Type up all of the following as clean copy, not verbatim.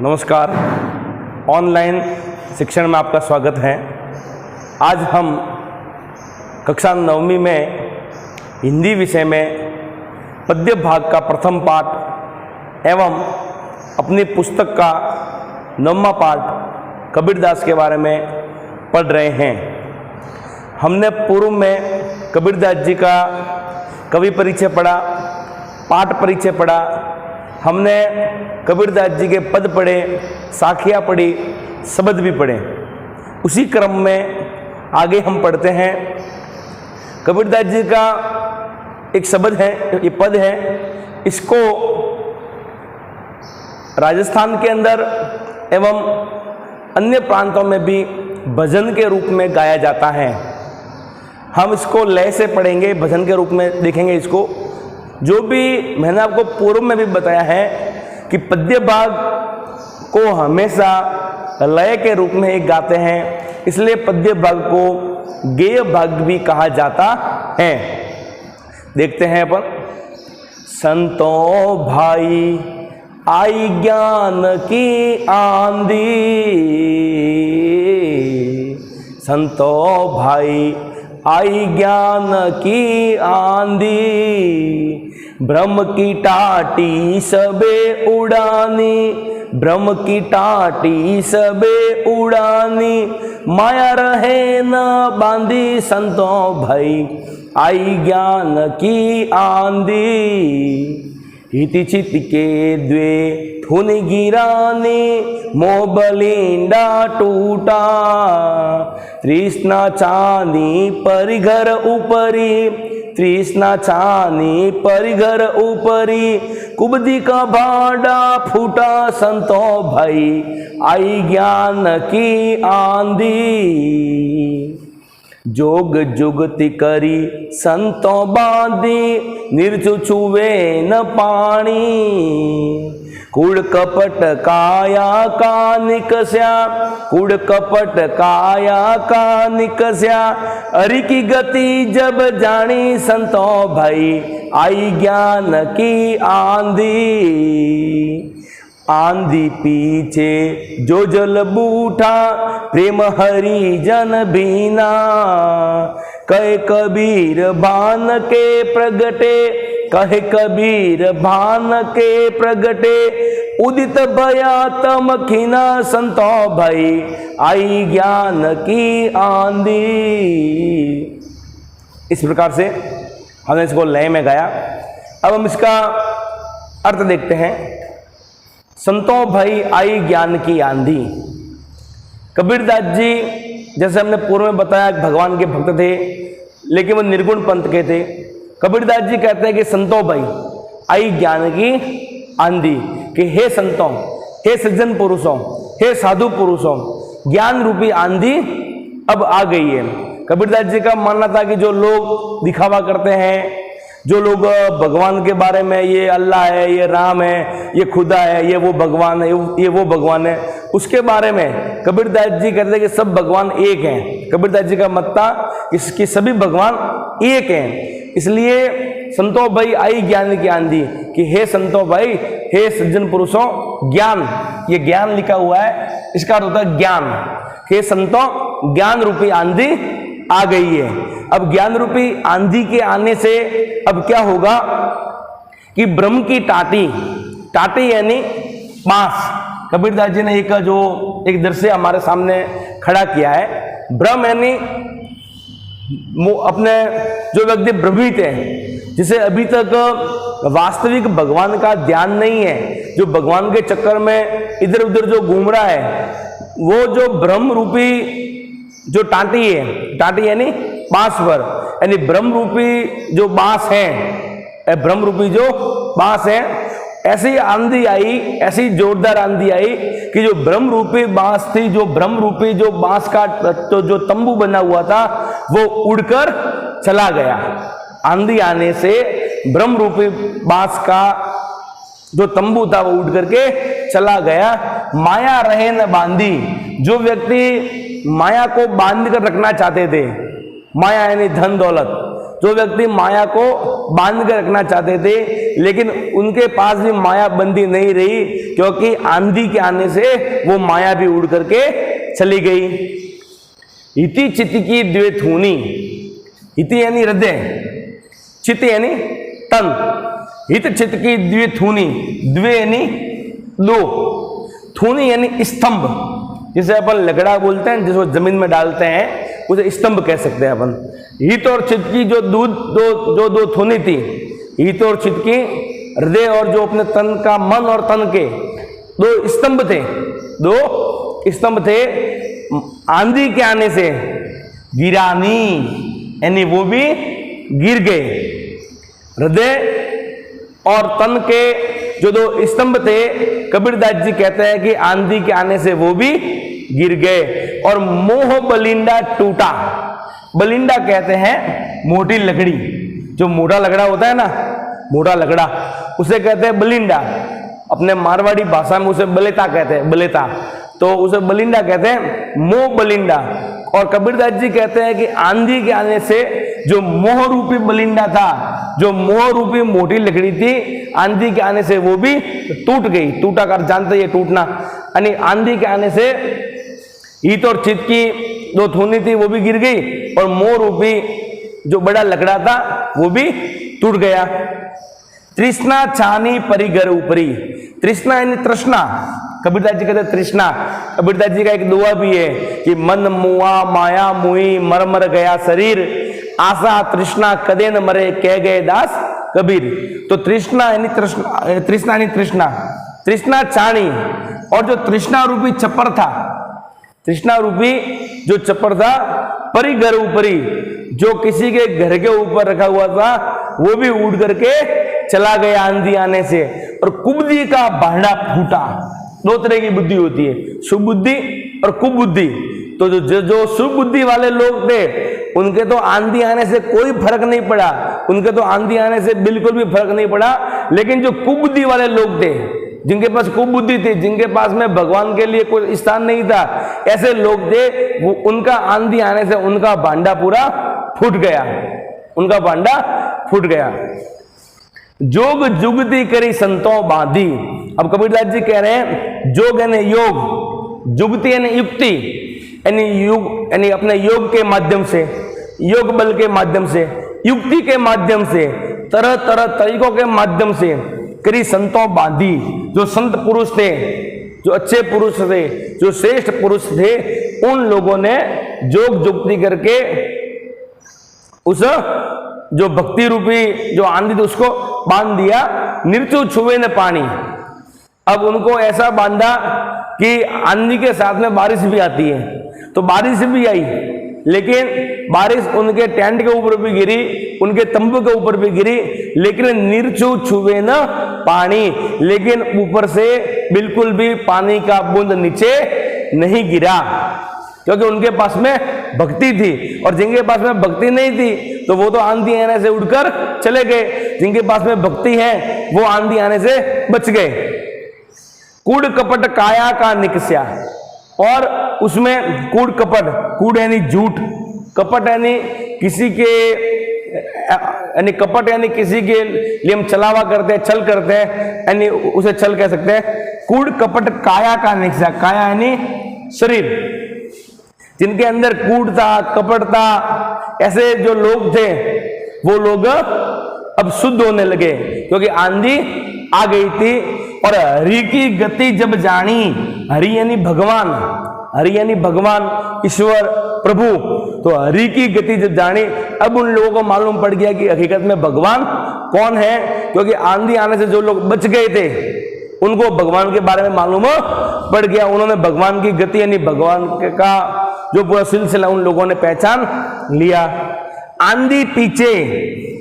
नमस्कार, ऑनलाइन शिक्षण में आपका स्वागत है। आज हम कक्षा 9वीं में हिंदी विषय में पद्य भाग का प्रथम पाठ एवं अपनी पुस्तक का 9वां पाठ कबीरदास के बारे में पढ़ रहे हैं। हमने पूर्व में कबीरदास जी का कवि परिचय पढ़ा, पाठ परिचय पढ़ा, हमने कबीरदास जी के पद पढ़े, साखियाँ पढ़ी, शब्द भी पढ़े। उसी क्रम में आगे हम पढ़ते हैं। कबीरदास जी का एक शब्द है, ये पद है, इसको राजस्थान के अंदर एवं अन्य प्रांतों में भी भजन के रूप में गाया जाता है। हम इसको लय से पढ़ेंगे, भजन के रूप में देखेंगे इसको। जो भी मैंने आपको पूर्व में भी बताया है कि पद्य भाग को हमेशा लय के रूप में एक गाते हैं, इसलिए पद्य भाग को गेय भाग भी कहा जाता है। देखते हैं अपन। संतों भाई आई ज्ञान की आंधी, संतों भाई आई ज्ञान की आंधी, ब्रह्म की टाटी सबे उड़ानी, ब्रह्म की टाटी सबे उड़ानी, माया रहे न बांधी, संतों भाई आई ज्ञान की आंधी, हिति चित के द्वे ठुन गिरानी, मोह बलिंडा टूटा, तृष्णा चांदी परिघर ऊपरी, तृष्णा चांदी परिघर ऊपरी, कुबदी का भाड़ा फूटा, संतों भाई आई ज्ञान की आंधी, जोग जुगति करी संतों बांधी, निर्जु छुवे न पानी, कूड़ कपट काया का निकस्या, कूड़ कपट काया का निकस्या, हरि की गति जब जानी, संतों भाई आई ज्ञान की आंधी, आंधी पीछे जो जल बूठा, प्रेम हरि जन बीना, कहे कबीर भान के प्रगटे, कहे कबीर भान के प्रगटे, उदित भया तम खिना, संतों भाई आई ज्ञान की आंधी। इस प्रकार से हमने इसको लय में गाया। अब हम इसका अर्थ देखते हैं। संतों भाई आई ज्ञान की आंधी। कबीरदास जी, जैसे हमने पूर्व में बताया, भगवान के भक्त थे, लेकिन वो निर्गुण पंथ के थे। कबीरदास जी कहते हैं कि संतों भाई आई ज्ञान की आंधी, कि हे संतों, हे सज्जन पुरुषों, हे साधु पुरुषों, ज्ञान रूपी आंधी अब आ गई है। कबीरदास जी का मानना था कि जो लोग दिखावा करते हैं, जो लोग भगवान के बारे में, ये अल्लाह है, ये राम है, ये खुदा है, ये वो भगवान है, ये वो भगवान है, उसके बारे में कबीरदास जी कहते हैं कि सब भगवान एक हैं। कबीरदास जी का मत था कि सभी भगवान एक हैं। इसलिए संतों भाई आई ज्ञान की आंधी, कि हे संतों भाई, हे सज्जन पुरुषों, ज्ञान, ये ज्ञान लिखा हुआ है, इसका अर्थ होता है ज्ञान। हे संतों, ज्ञान रूपी आंधी आ गई है। अब ज्ञान रूपी आंधी के आने से अब क्या होगा कि ब्रह्म की टाटी, टाटी यानी बांस, कबीरदास जी ने एक दृश्य हमारे सामने खड़ा किया है। ब्रह्म यानी अपने जो व्यक्ति भ्रमित है, जिसे अभी तक वास्तविक भगवान का ध्यान नहीं है, जो भगवान के चक्कर में इधर उधर जो घूम रहा है, वो जो ब्रह्म रूपी जो टाटी है, टाटी यानी बांस पर, यानी ब्रह्म रूपी जो बांस है, ब्रह्म रूपी जो बांस है, ऐसी आंधी आई, ऐसी जोरदार आंधी आई कि जो ब्रह्म रूपी बांस थी, जो ब्रह्म रूपी जो बांस का तो जो तंबू बना हुआ था, वो उड़कर चला गया। आंधी आने से ब्रह्म रूपी बांस का जो तंबू था वो उड़ करके चला गया। माया रहे न बांधी, जो व्यक्ति माया को बांध कर रखना चाहते थे, माया यानी धन दौलत, जो व्यक्ति माया को बांध कर रखना चाहते थे, लेकिन उनके पास भी माया बंदी नहीं रही, क्योंकि आंधी के आने से वो माया भी उड़ करके चली गई। इति चित्त की द्वे थूनी, इति यानी हृदय, चित्त यानी तन, हित चित्त की द्वे थूनी, द्वे यानी दो, थूनी यानी स्तंभ, जिसे अपन लकड़ा बोलते हैं, जिसको जमीन में डालते हैं उसे स्तंभ कह सकते हैं अपन। हित और चित्त की जो दो थूनी थी, हित और चित्त की, हृदय और जो अपने तन का, मन और तन के दो स्तंभ थे, दो स्तंभ थे, आंधी के आने से गिरानी यानी वो भी गिर गए। हृदय और तन के जो दो स्तंभ थे, कबीरदास जी कहते हैं कि आंधी के आने से वो भी गिर गए और मोह बलिंडा टूटा। बलिंडा कहते हैं मोटी लकड़ी, जो मोटा लकड़ा होता है ना, मोटा लकड़ा, उसे कहते हैं बलिंडा। अपने मारवाड़ी भाषा में उसे बलेता कहते हैं, बलेता, तो उसे बलिंडा कहते हैं, मोह बलिंडा। और कबीरदास जी कहते हैं कि आंधी के आने से जो मोह रूपी बलिंडा था, जो मोह रूपी मोटी लकड़ी थी, आंधी के आने से वो भी टूट गई। टूटा कर जानते हैं टूटना, यानी आंधी के आने से हित और चित्त की दो थूनी थी वो भी गिर गई और मोह रूपी जो बड़ा लकड़ा था वो भी टूट गया। तृष्णा छानी परिगर ऊपरी, तृष्णा यानी तृष्णा, कबीरदास जी कहते हैं तृष्णा। कबीरदास जी का एक दुआ भी है कि मन मुआ माया मुई मर मर गया शरीर, आशा तृष्णा कदे न मरे कह गए दास कबीर। तो तृष्णा यानी तृष्णा, तृष्णा यानी तृष्णा, तृष्णा छानी, और जो तृष्णा रूपी छप्पर था, तृष्णा रूपी जो छप्पर था, परिगर ऊपरी, जो किसी के घर के ऊपर रखा हुआ था, वो भी उड़ करके चला गया आंधी आने से। और कुबुद्धि का भांडा फूटा। दो तरह की बुद्धि होती है, शुभ बुद्धि और कुबुद्धि। तो जो शुभ बुद्धि वाले लोग थे, उनके तो आंधी आने से कोई फर्क नहीं पड़ा, उनके तो आंधी आने से बिल्कुल भी फर्क नहीं पड़ा। लेकिन जो कुबुद्धि वाले लोग थे, जिनके पास कुबुद्धि थी, जिनके पास में भगवान के लिए कोई स्थान नहीं था, ऐसे लोग थे, वो उनका आंधी आने से उनका भांडा पूरा फूट गया, उनका भांडा फूट गया। जोग जुगती करी संतों बांधी। अब कबीरदास जी कह रहे हैं जोग यानी योग, जुगती यानी युक्ति, यानी युग यानी अपने योग के माध्यम से, योग बल के माध्यम से, युक्ति के माध्यम से, तरह तरह तरीकों के माध्यम से करी संतों बांधी। जो संत पुरुष थे, जो अच्छे पुरुष थे, जो श्रेष्ठ पुरुष थे, उन लोगों ने जोग जुगती करके उस जो भक्ति रूपी जो आंधी थी उसको बांध दिया। निर्चु छुए न पानी। अब उनको ऐसा बांधा कि आंधी के साथ में बारिश भी आती है, तो बारिश भी आई, लेकिन बारिश उनके टेंट के ऊपर भी गिरी, उनके तंबू के ऊपर भी गिरी, लेकिन निर्चु छुए न पानी, लेकिन ऊपर से बिल्कुल भी पानी का बूंद नीचे नहीं गिरा, क्योंकि उनके पास में भक्ति थी। और जिनके पास में भक्ति नहीं थी तो वो तो आंधी आने से उड़कर चले गए, जिनके पास में भक्ति है वो आंधी आने से बच गए। कूड़ कपट काया का निकस्या, और उसमें कूड़ कपट, कूड़ यानी झूठ, कपट यानी किसी के, यानी कपट यानी किसी के लिए हम छलावा करते हैं, छल करते हैं, यानी उसे छल कह सकते हैं। कूड़ कपट काया का निकस्या, काया यानी शरीर, जिनके अंदर कूड़ था, कपट था, ऐसे जो लोग थे वो लोग अब शुद्ध होने लगे, क्योंकि आंधी आ गई थी। और हरि की गति जब जानी, हरि यानी भगवान, हरि यानी भगवान, ईश्वर, प्रभु, तो हरि की गति जब जानी, अब उन लोगों को मालूम पड़ गया कि हकीकत में भगवान कौन है। क्योंकि आंधी आने से जो लोग बच गए थे उनको भगवान के बारे में मालूम पड़ गया, उन्होंने भगवान की गति यानी भगवान का जो पूरा सिलसिला उन लोगों ने पहचान लिया। आंधी पीछे,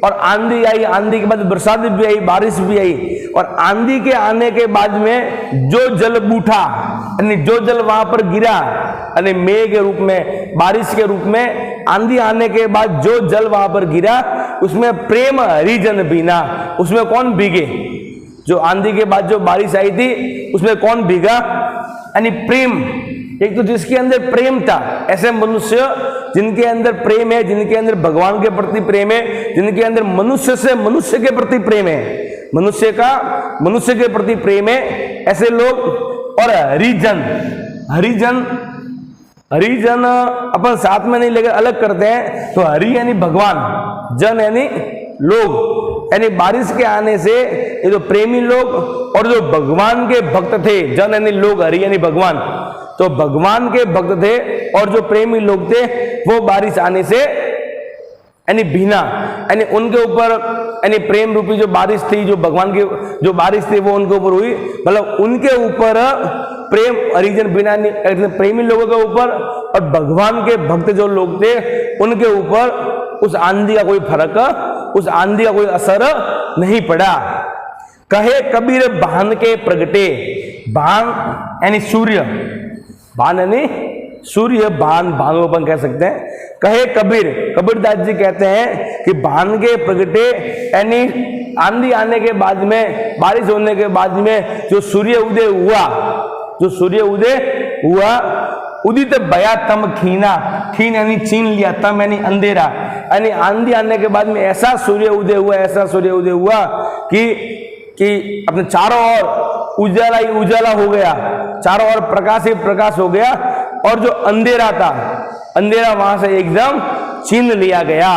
और आंधी आई, आंधी के बाद बरसात भी आई, बारिश भी आई, और आंधी के आने के बाद में जो जल बूठा, यानी जो जल वहां पर गिरा, यानी मेघ के रूप में, बारिश के रूप में, आंधी आने के बाद जो जल वहां पर गिरा उसमें प्रेम हरिजन बीना। उसमें कौन भीगे? जो आंधी के बाद जो बारिश आई थी उसमें कौन भीगा? यानी प्रेम, एक तो जिसके अंदर प्रेम था, ऐसे मनुष्य जिनके अंदर प्रेम है, जिनके अंदर भगवान के प्रति प्रेम है, जिनके अंदर मनुष्य से मनुष्य के प्रति प्रेम है, मनुष्य का मनुष्य के प्रति प्रेम है, ऐसे लोग। और हरिजन, हरिजन, हरिजन अपन साथ में नहीं लेकर अलग करते हैं। तो हरि यानी भगवान, जन यानी लोग, यानी बारिश के आने से ये जो प्रेमी लोग और जो भगवान के भक्त थे, जन यानी लोग, हरि यानी भगवान, तो भगवान के भक्त थे और जो प्रेमी लोग थे वो बारिश आने से यानी भीना, यानी उनके ऊपर यानी प्रेम रूपी जो बारिश थी, जो भगवान की जो बारिश थी वो उनके ऊपर हुई, मतलब उनके ऊपर प्रेम, हरिजन बिना प्रेमी लोगों के ऊपर और भगवान के भक्त जो लोग थे उनके ऊपर उस आंधी का कोई फर्क, उस आंधी का कोई असर नहीं पड़ा। कहे कबीर भान के प्रगटे, भान यानी सूर्य, भान यानी सूर्य, भान, भानु अपन कह सकते हैं। कहे कबीर, कबीरदास जी कहते हैं कि भान के प्रगटे यानी आंधी आने के बाद में, बारिश होने के बाद में जो सूर्य उदय हुआ, जो सूर्य उदय हुआ, उदित बया तम खीना, खीन यानी छीन लिया, तम यानी अंधेरा, यानी आंधी आने के बाद में ऐसा सूर्य उदय हुआ, ऐसा सूर्य उदय हुआ कि अपने चारों ओर उजाला ही उजाला हो गया, चारों ओर प्रकाश ही प्रकाश हो गया, और जो अंधेरा था, अंधेरा वहां से एकदम छीन लिया गया।